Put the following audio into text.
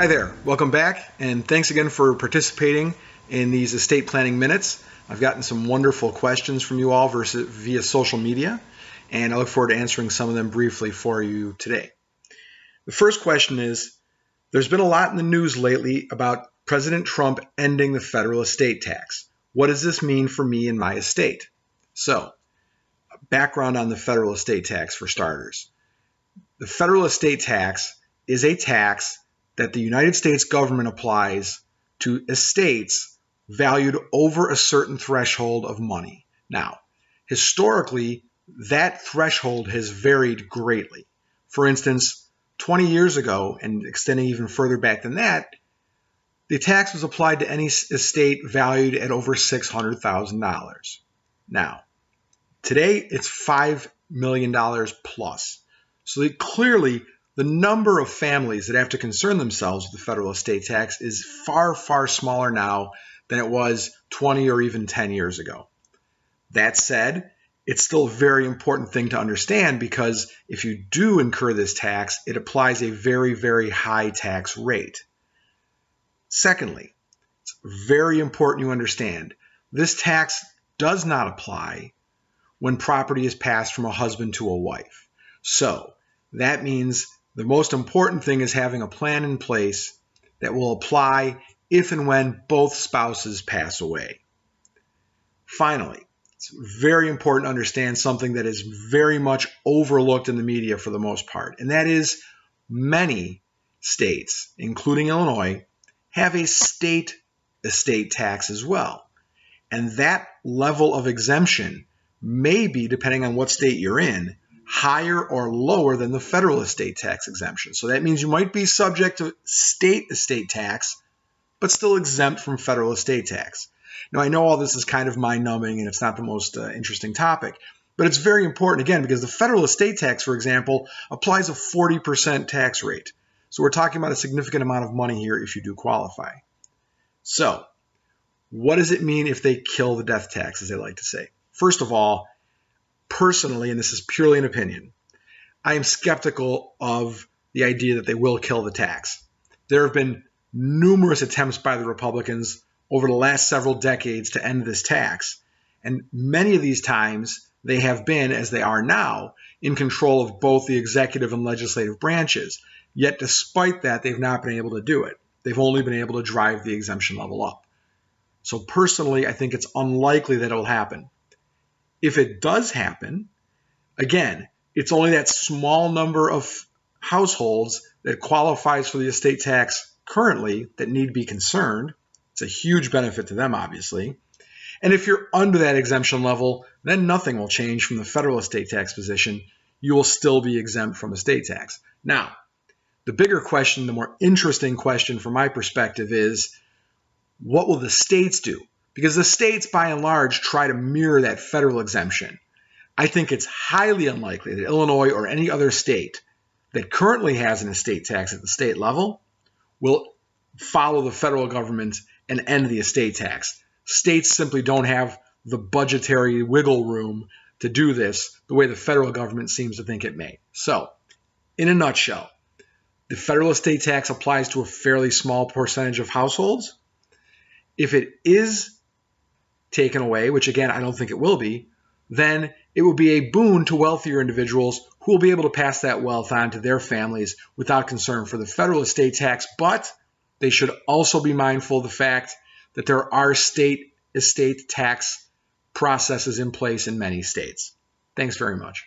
Hi there, welcome back, and thanks again for participating in these estate planning minutes. I've gotten some wonderful questions from you all via social media, and I look forward to answering some of them briefly for you today. The first question is, there's been a lot in the news lately about President Trump ending the federal estate tax. What does this mean for me and my estate? So, background on the federal estate tax for starters. The federal estate tax is a tax that the United States government applies to estates valued over a certain threshold of money. Now, historically, that threshold has varied greatly. For instance, 20 years ago, and extending even further back than that, the tax was applied to any estate valued at over $600,000. Now, today it's $5 million plus. So clearly, the number of families that have to concern themselves with the federal estate tax is far, far smaller now than it was 20 or even 10 years ago. That said, it's still a very important thing to understand because if you do incur this tax, it applies a very, very high tax rate. Secondly, it's very important you understand this tax does not apply when property is passed from a husband to a wife. So that means the most important thing is having a plan in place that will apply if and when both spouses pass away. Finally, it's very important to understand something that is very much overlooked in the media for the most part, and that is many states, including Illinois, have a state estate tax as well. And that level of exemption may be, depending on what state you're in, higher or lower than the federal estate tax exemption. So that means you might be subject to state estate tax, but still exempt from federal estate tax. Now, I know all this is kind of mind-numbing and it's not the most interesting topic, but it's very important, again, because the federal estate tax, for example, applies a 40% tax rate. So we're talking about a significant amount of money here if you do qualify. So what does it mean if they kill the death tax, as they like to say? First of all, personally, and this is purely an opinion, I am skeptical of the idea that they will kill the tax. There have been numerous attempts by the Republicans over the last several decades to end this tax, and many of these times they have been, as they are now, in control of both the executive and legislative branches. Yet despite that, they've not been able to do it. They've only been able to drive the exemption level up. So personally, I think it's unlikely that it will happen. If it does happen, again, it's only that small number of households that qualifies for the estate tax currently that need to be concerned. It's a huge benefit to them, obviously. And if you're under that exemption level, then nothing will change from the federal estate tax position. You will still be exempt from estate tax. Now, the bigger question, the more interesting question from my perspective is, what will the states do? Because the states, by and large, try to mirror that federal exemption. I think it's highly unlikely that Illinois or any other state that currently has an estate tax at the state level will follow the federal government and end the estate tax. States simply don't have the budgetary wiggle room to do this the way the federal government seems to think it may. So, in a nutshell, the federal estate tax applies to a fairly small percentage of households. If it is taken away, which again, I don't think it will be, then it will be a boon to wealthier individuals who will be able to pass that wealth on to their families without concern for the federal estate tax. But they should also be mindful of the fact that there are state estate tax processes in place in many states. Thanks very much.